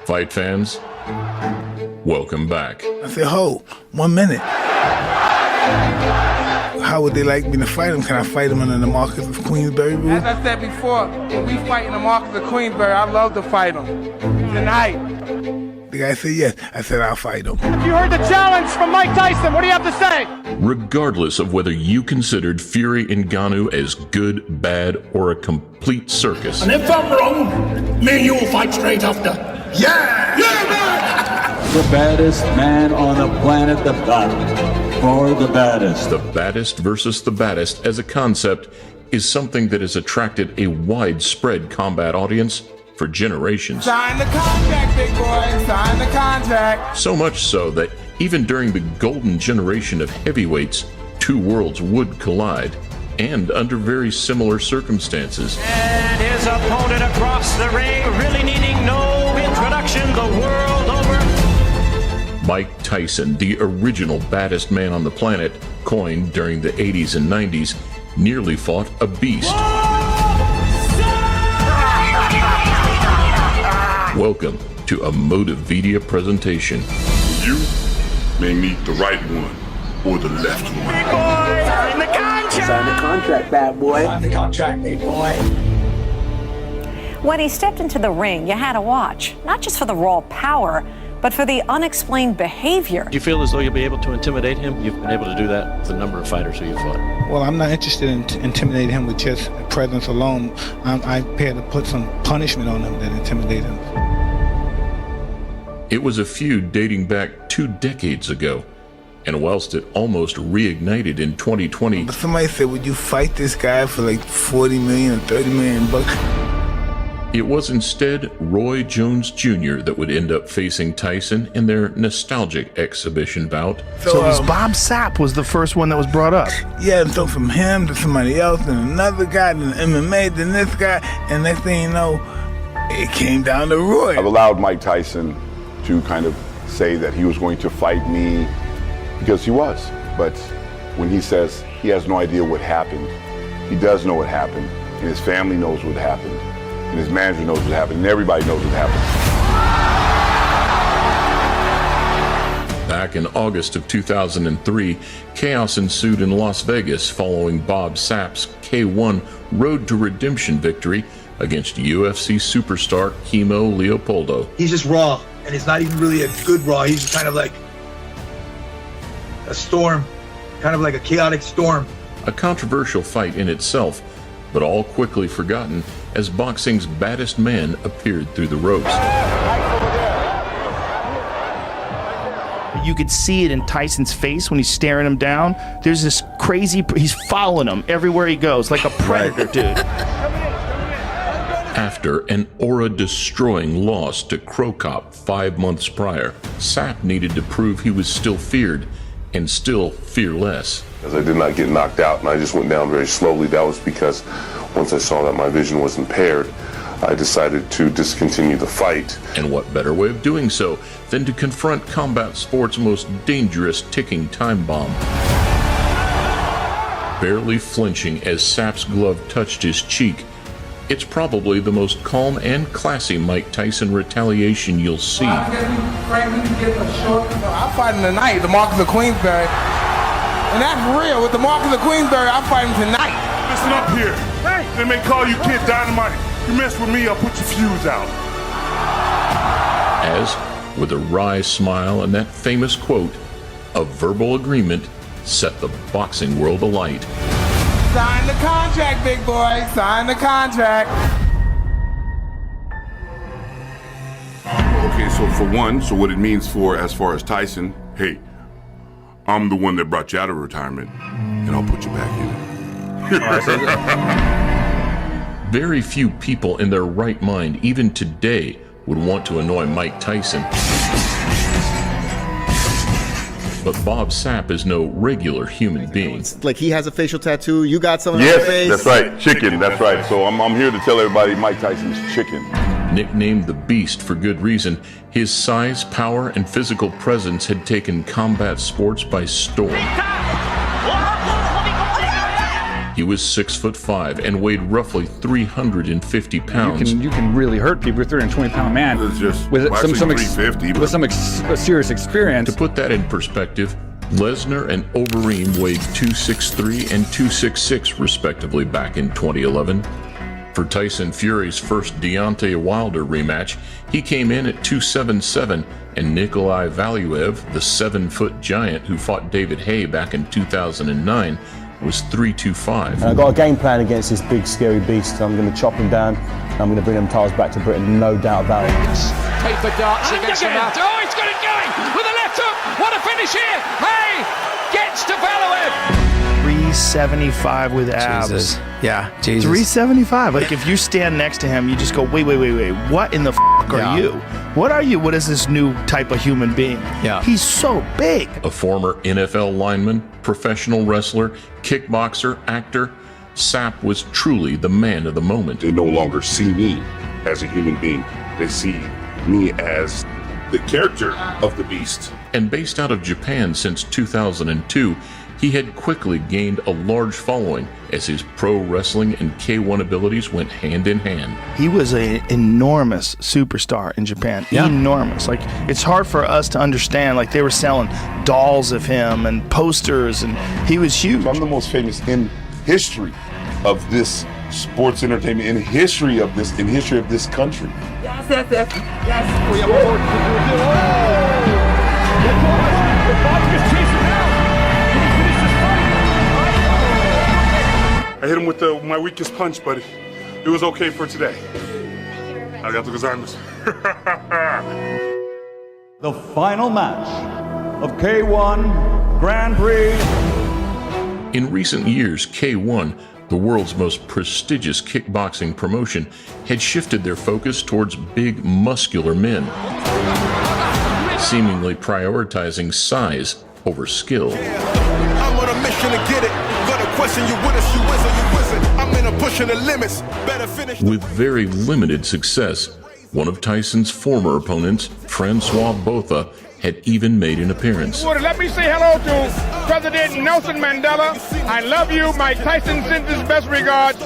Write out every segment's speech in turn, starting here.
Fight fans, welcome back. I said, "Ho, 1 minute. How would they like me to fight him? Can I fight him under the Marcus of Queensberry rule?" As I said before, when we fight in the Marcus of Queensberry, I love to fight him. Tonight. The guy said yes. I said, "I'll fight him." You heard the challenge from Mike Tyson. What do you have to say? Regardless of whether you considered Fury Ngannou as good, bad, or a complete circus. And if I'm wrong, me and you will fight straight after. Yeah! Yeah, man! The baddest man on the planet, the baddest. For the baddest. The baddest versus the baddest as a concept is something that has attracted a widespread combat audience for generations. Sign the contract, big boy. Sign the contract. So much so that even during the golden generation of heavyweights, two worlds would collide, and under very similar circumstances. And his opponent across the ring, really needing no introduction the world over. Mike Tyson, the original baddest man on the planet, coined during the 80s and 90s, nearly fought a beast. Welcome to a Motivedia presentation. You may meet the right one or the left one. Big boy, sign the contract. Sign the contract, bad boy. Sign the contract, big boy. When he stepped into the ring, you had to watch, not just for the raw power, but for the unexplained behavior. Do you feel as though you'll be able to intimidate him? You've been able to do that with a number of fighters who you've fought. Well, I'm not interested in intimidating him with just presence alone. I'm prepared to put some punishment on him that intimidate him. It was a feud dating back 2 decades ago, and whilst it almost reignited in 2020... But somebody said, would you fight this guy for like 40 million or 30 million bucks? It was instead Roy Jones Jr. that would end up facing Tyson in their nostalgic exhibition bout. So it was Bob Sapp was the first one that was brought up. Yeah, and so from him to somebody else, and another guy, then MMA, then this guy, and next thing you know, it came down to Roy. I've allowed Mike Tyson to kind of say that he was going to fight me because he was. But when he says he has no idea what happened, he does know what happened, and his family knows what happened, and his manager knows what happened, and everybody knows what happened. Back in August of 2003, chaos ensued in Las Vegas following Bob Sapp's K1 Road to Redemption victory against UFC superstar Kimo Leopoldo. He's just raw, and it's not even really a good raw. He's just kind of like a storm, kind of like a chaotic storm. A controversial fight in itself, but all quickly forgotten as boxing's baddest man appeared through the ropes. You could see it in Tyson's face when he's staring him down. There's this crazy, he's following him everywhere he goes, like a predator, dude. After an aura-destroying loss to Crow Cop 5 months prior, Sapp needed to prove he was still feared and still fearless. As I did not get knocked out and I just went down very slowly, that was because once I saw that my vision was impaired, I decided to discontinue the fight. And what better way of doing so than to confront combat sport's most dangerous ticking time bomb? Barely flinching as Sapp's glove touched his cheek, it's probably the most calm and classy Mike Tyson retaliation you'll see. I'm fighting tonight, the Marcus of Queensberry. And that's real. With the Marcus of Queensberry, I'm fighting tonight. Listen up here. Hey. They may call you Kid Dynamite. You mess with me, I'll put your fuse out. As, with a wry smile and that famous quote, a verbal agreement set the boxing world alight. Sign the contract, big boy. Sign the contract. Okay, so for one, so what it means for, as far as Tyson, hey, I'm the one that brought you out of retirement, and I'll put you back in. Very few people in their right mind, even today, would want to annoy Mike Tyson. But Bob Sapp is no regular human being. Like he has a facial tattoo, you got something on your face? Yes, that's right, chicken, that's right. So I'm here to tell everybody Mike Tyson's chicken. Nicknamed the Beast for good reason, his size, power, and physical presence had taken combat sports by storm. He was 6'5" and weighed roughly 350 pounds. You can really hurt people. You're a 320-pound man It's just with actually some 350, but- with some serious experience. To put that in perspective, Lesnar and Overeem weighed 263 and 266 respectively back in 2011. For Tyson Fury's first Deontay Wilder rematch, he came in at 277, and Nikolai Valuev, the 7-foot giant who fought David Haye back in 2009, was 325. I've got a game plan against this big scary beast. I'm going to chop him down. I'm going to bring them titles back to Britain, no doubt about it. Paper darts against the mat. Oh, he's got it going with a left hook. What a finish here. Hey, gets to Valuev. 375 with abs. Jesus. Yeah, Jesus. 375. Like, if you stand next to him, you just go, wait. What in the are you? What are you? What is this new type of human being? Yeah. He's so big. A former NFL lineman, professional wrestler, kickboxer, actor, Sapp was truly the man of the moment. They no longer see me as a human being. They see me as the character of the beast. And based out of Japan since 2002, he had quickly gained a large following as his pro wrestling and K1 abilities went hand in hand. He was an enormous superstar in Japan. Yeah. Enormous. Like, it's hard for us to understand. Like, they were selling dolls of him and posters, and he was huge. I'm the most famous in history of this sports entertainment, in history of this country. Yes. I hit him with my weakest punch, but it was okay for today. Arigatou gozaimasu. The final match of K1 Grand Prix. In recent years, K1, the world's most prestigious kickboxing promotion, had shifted their focus towards big, muscular men, seemingly prioritizing size over skill. I'm on a mission to get it. Gonna question you with us, you whiz or you wizard. I'm in a pushing the limits. Better finish. With very limited success, one of Tyson's former opponents, Francois Botha, had even made an appearance. Let me say hello to President Nelson Mandela. I love you. Mike Tyson sends his best regards.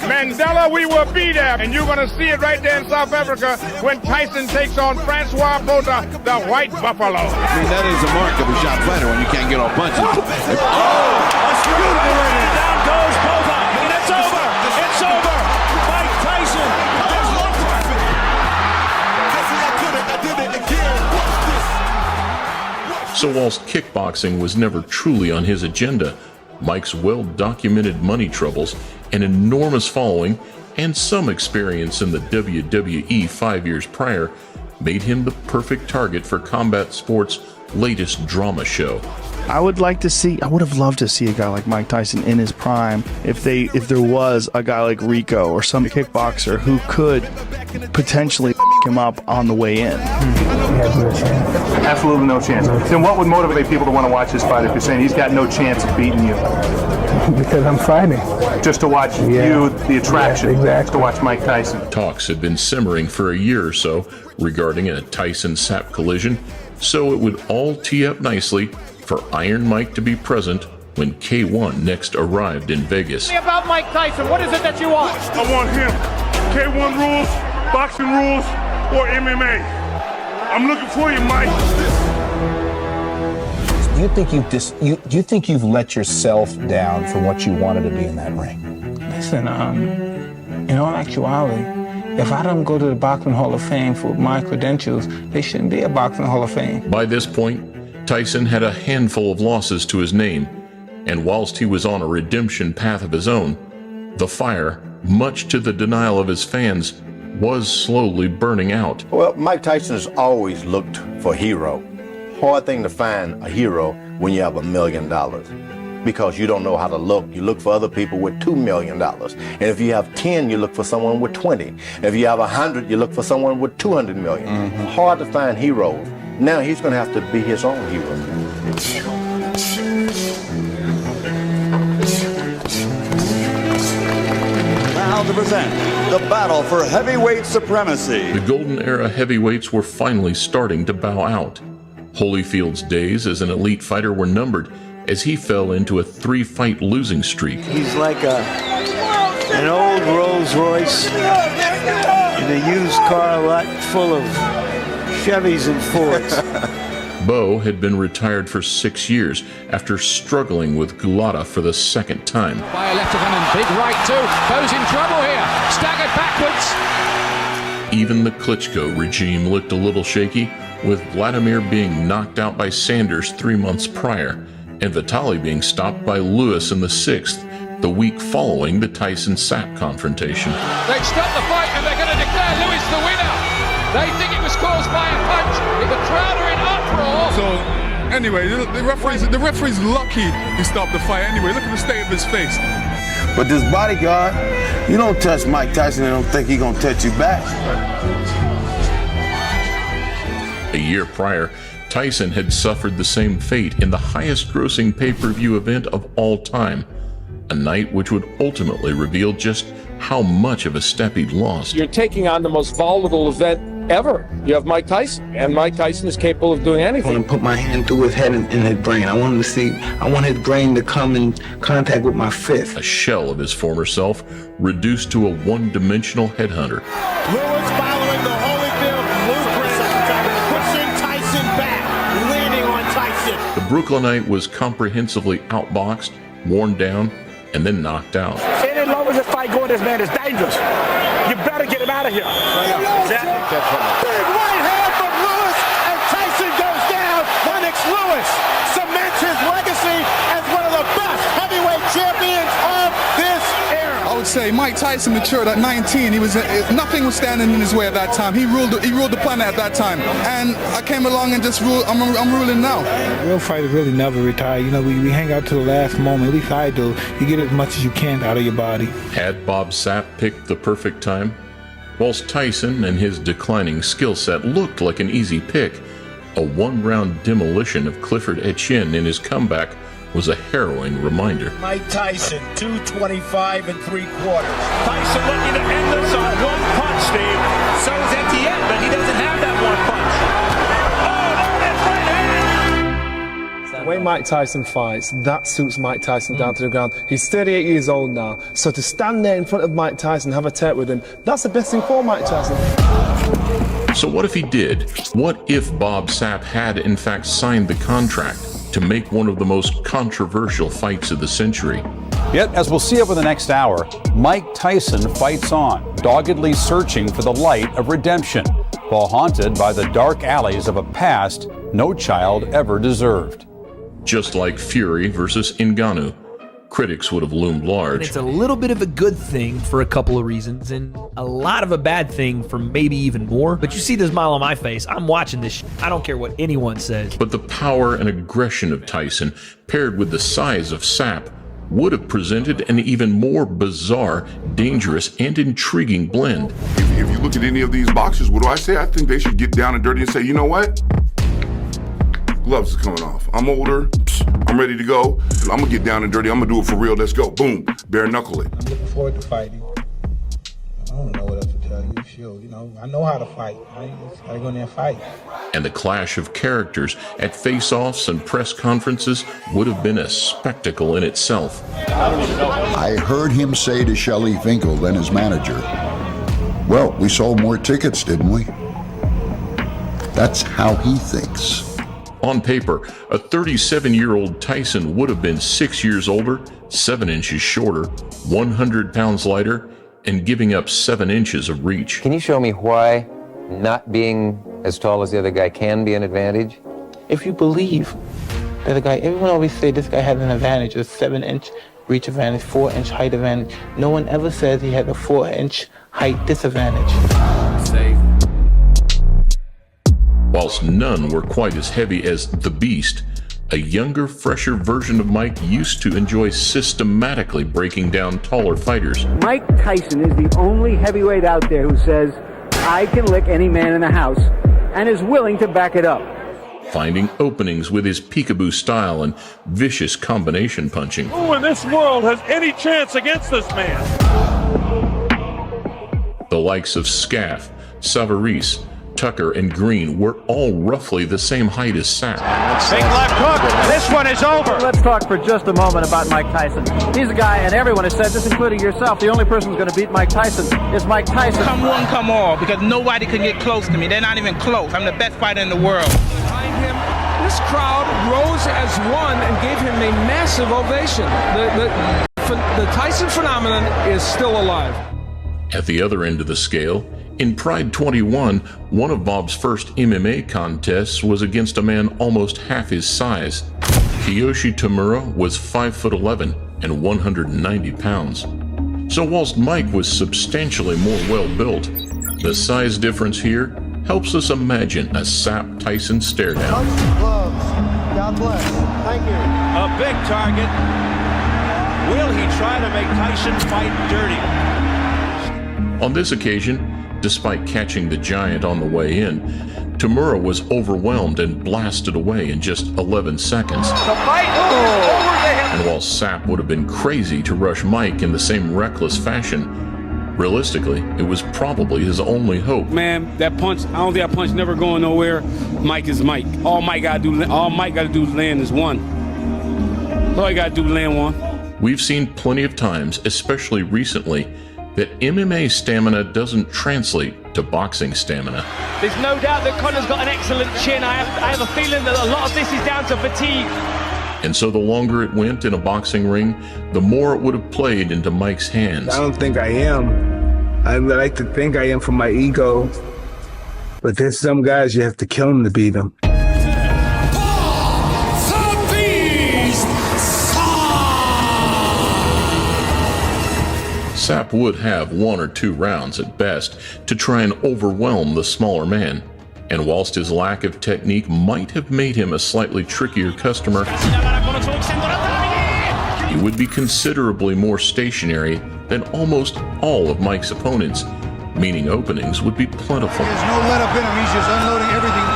Mandela, we will be there. And you're going to see it right there in South Africa when Tyson takes on Francois Botha, the white buffalo. I mean, that is a mark of a shot fighter when you can't get off punches. That's beautiful. Down goes Botha. And it's over. It's over. Mike Tyson has looked. I did it again. So whilst kickboxing was never truly on his agenda, Mike's well-documented money troubles, an enormous following, and some experience in the WWE 5 years prior made him the perfect target for combat sports' latest drama show. I would have loved to see a guy like Mike Tyson in his prime if there was a guy like Rico or some kickboxer who could potentially f him up on the way in. He has no chance. Absolutely no chance. Then what would motivate people to want to watch this fight if you're saying he's got no chance of beating you? Because I'm fighting. Just to watch you, the attraction. Yeah, exactly. Just to watch Mike Tyson. Talks had been simmering for a year or so regarding a Tyson-Sapp collision, so it would all tee up nicely for Iron Mike to be present when K1 next arrived in Vegas. About Mike Tyson, what is it that you want? I want him. K1 rules, boxing rules, or MMA. I'm looking for you, Mike. Do you think you've let yourself down for what you wanted to be in that ring? Listen, in all actuality, if I don't go to the Boxing Hall of Fame for my credentials, there shouldn't be a Boxing Hall of Fame. By this point, Tyson had a handful of losses to his name, and whilst he was on a redemption path of his own, the fire, much to the denial of his fans, was slowly burning out. Well, Mike Tyson has always looked for a hero. Hard thing to find a hero when you have $1 million. Because you don't know how to look. You look for other people with $2 million. And if you have 10, you look for someone with 20. And if you have 100, you look for someone with 200 million. Mm-hmm. Hard to find heroes. Now he's going to have to be his own hero. Now to present the battle for heavyweight supremacy. The golden era heavyweights were finally starting to bow out. Holyfield's days as an elite fighter were numbered, as he fell into a 3-fight losing streak. He's like an old Rolls Royce in a used car lot full of Chevys and Fords. Bo had been retired for 6 years after struggling with Gulata for the second time. By a left of hand and big right too. Bo's in trouble here. Staggered backwards. Even the Klitschko regime looked a little shaky, with Vladimir being knocked out by Sanders 3 months prior, and Vitali being stopped by Lewis in the 6th, the week following the Tyson-Sapp confrontation. They've stopped the fight and they're going to declare Lewis the winner. They think it was caused by a punch. The crowd are in uproar. So, anyway, the referee's lucky he stopped the fight anyway. Look at the state of his face. But this bodyguard, you don't touch Mike Tyson and don't think he's going to touch you back. A year prior, Tyson had suffered the same fate in the highest-grossing pay-per-view event of all time, a night which would ultimately reveal just how much of a step he'd lost. You're taking on the most volatile event ever. You have Mike Tyson, and Mike Tyson is capable of doing anything. I want to put my hand through his head and his brain. I want him to see, I want his brain to come in contact with my fist. A shell of his former self, reduced to a one-dimensional headhunter. Lewis following the Holyfield blueprint, pushing Tyson back, leaning on Tyson. The Brooklynite was comprehensively outboxed, worn down, and then knocked out. Any longer this fight going, this man is dangerous. You better get him out of here. Big right hand from Lewis, and Tyson goes down. Lennox Lewis cements his legacy as one of the best heavyweight champions of this era. I would say Mike Tyson matured at 19. He was nothing was standing in his way at that time. He ruled the planet at that time, and I came along and just ruled. I'm ruling now. Real fighters really never retire. You know, we hang out to the last moment. At least I do. You get as much as you can out of your body. Had Bob Sapp picked the perfect time? Whilst Tyson and his declining skill set looked like an easy pick, a one-round demolition of Clifford Etienne in his comeback was a harrowing reminder. Mike Tyson, 225 3/4. Tyson looking to end this on one punch, Steve. So is Etienne, but he doesn't have that one punch. The way Mike Tyson fights, that suits Mike Tyson down to the ground. He's 38 years old now, so to stand there in front of Mike Tyson and have a tape with him, that's the best thing for Mike Tyson. So what if he did? What if Bob Sapp had in fact signed the contract to make one of the most controversial fights of the century? Yet, as we'll see over the next hour, Mike Tyson fights on, doggedly searching for the light of redemption, while haunted by the dark alleys of a past no child ever deserved. Just like Fury versus Ngannou, critics would have loomed large. It's a little bit of a good thing for a couple of reasons, and a lot of a bad thing for maybe even more. But you see this smile on my face. I'm watching this shit. I don't care what anyone says. But the power and aggression of Tyson, paired with the size of Sapp, would have presented an even more bizarre, dangerous, and intriguing blend. If you look at any of these boxers, what do I say? I think they should get down and dirty and say, you know what? Gloves are coming off. I'm older. I'm ready to go. I'm going to get down and dirty. I'm going to do it for real. Let's go. Boom. Bare knuckle it. I'm looking forward to fighting. I don't know what else to tell you. Sure, you know, I know how to fight. I just gotta go in there and fight. And the clash of characters at face-offs and press conferences would have been a spectacle in itself. I heard him say to Shelley Finkel, then his manager, well, we sold more tickets, didn't we? That's how he thinks. On paper, a 37-year-old Tyson would have been 6 years older, 7 inches shorter, 100 pounds lighter, and giving up 7 inches of reach. Can you show me why not being as tall as the other guy can be an advantage? If you believe that the guy, everyone always say this guy has an advantage, a 7-inch reach advantage, 4-inch height advantage. No one ever says he had a 4-inch height disadvantage. Safe. Whilst none were quite as heavy as the Beast, a younger, fresher version of Mike used to enjoy systematically breaking down taller fighters. Mike Tyson is the only heavyweight out there who says, I can lick any man in the house, and is willing to back it up. Finding openings with his peekaboo style and vicious combination punching. Who in this world has any chance against this man? The likes of Scaff, Savarese, Tucker, and Green were all roughly the same height as Sapp. Big left hook. This one is over. Let's talk for just a moment about Mike Tyson. He's a guy, and everyone has said this, including yourself, the only person who's going to beat Mike Tyson is Mike Tyson. Come one, come all, because nobody can get close to me. They're not even close. I'm the best fighter in the world. Behind him, this crowd rose as one and gave him a massive ovation. The Tyson phenomenon is still alive. At the other end of the scale, in Pride 21, one of Bob's first MMA contests was against a man almost half his size. Kiyoshi Tamura was 5'11" and 190 pounds. So whilst Mike was substantially more well-built, the size difference here helps us imagine a Sapp-Tyson stare-down. God bless. Thank you. A big target. Will he try to make Tyson fight dirty? On this occasion, despite catching the giant on the way in, Tamura was overwhelmed and blasted away in just 11 seconds. The fight over the head. And while Sapp would have been crazy to rush Mike in the same reckless fashion, realistically, it was probably his only hope. Man, that punch, I don't think that punch never going nowhere. Mike is Mike. All Mike got to do is land is one. All he got to do is land one. We've seen plenty of times, especially recently, that MMA stamina doesn't translate to boxing stamina. There's no doubt that Conor's got an excellent chin. I have a feeling that a lot of this is down to fatigue. And so the longer it went in a boxing ring, the more it would have played into Mike's hands. I don't think I am. I would like to think I am for my ego. But there's some guys you have to kill them to beat them. Sapp would have 1 or 2 rounds at best to try and overwhelm the smaller man. And whilst his lack of technique might have made him a slightly trickier customer, he would be considerably more stationary than almost all of Mike's opponents, meaning openings would be plentiful. There's no let up in him. He's just unloading everything,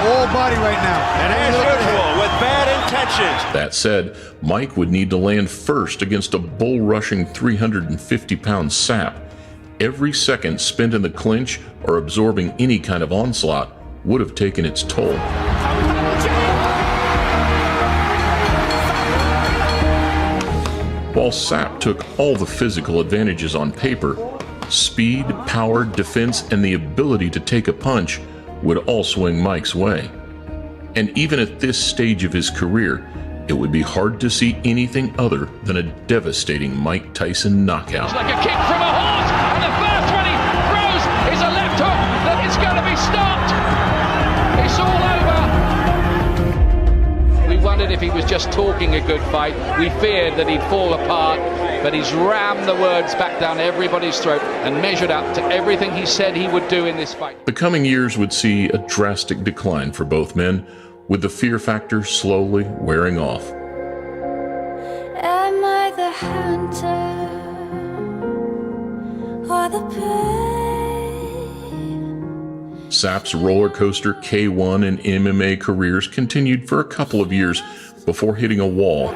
all body right now. And as usual, with bad intentions. That said, Mike would need to land first against a bull-rushing 350-pound Sapp. Every second spent in the clinch or absorbing any kind of onslaught would have taken its toll. While Sapp took all the physical advantages on paper, speed, power, defense, and the ability to take a punch would all swing Mike's way. And even at this stage of his career, it would be hard to see anything other than a devastating Mike Tyson knockout. It's like a kick from a horse, and the first one he throws is a left hook that is going to be stopped. It's all over. We wondered if he was just talking a good fight. We feared that he'd fall apart, but he's rammed the words back down everybody's throat and measured up to everything he said he would do in this fight. The coming years would see a drastic decline for both men, with the fear factor slowly wearing off. Am I the hunter or the prey? Sapp's roller coaster K1 and MMA careers continued for a couple of years before hitting a wall.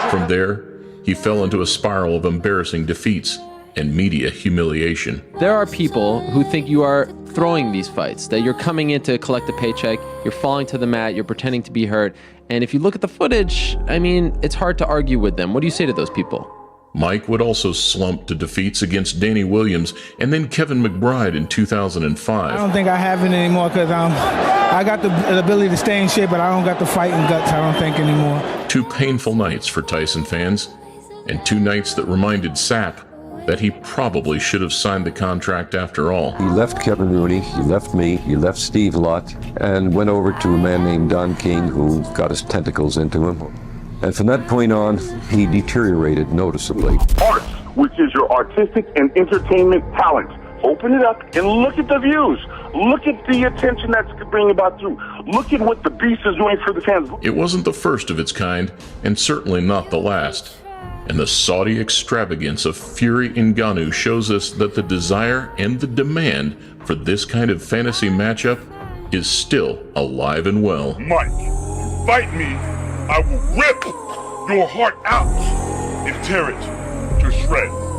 From there, he fell into a spiral of embarrassing defeats and media humiliation. There are people who think you are throwing these fights, that you're coming in to collect a paycheck, you're falling to the mat, you're pretending to be hurt. And if you look at the footage, I mean, it's hard to argue with them. What do you say to those people? Mike would also slump to defeats against Danny Williams and then Kevin McBride in 2005. I don't think I have it anymore because I got the ability to stay in shape, but I don't got the fighting guts, I don't think, anymore. 2 painful nights for Tyson fans, and 2 nights that reminded Sapp that he probably should have signed the contract after all. He left Kevin Rooney, he left me, he left Steve Lott, and went over to a man named Don King who got his tentacles into him. And from that point on, he deteriorated noticeably. Arts, which is your artistic and entertainment talent. Open it up and look at the views. Look at the attention that's bringing about through. Look at what the Beast is doing for the fans. It wasn't the first of its kind, and certainly not the last. And the Saudi extravagance of Fury Ngannou shows us that the desire and the demand for this kind of fantasy matchup is still alive and well. Mike, fight me, I will rip your heart out and tear it to shreds.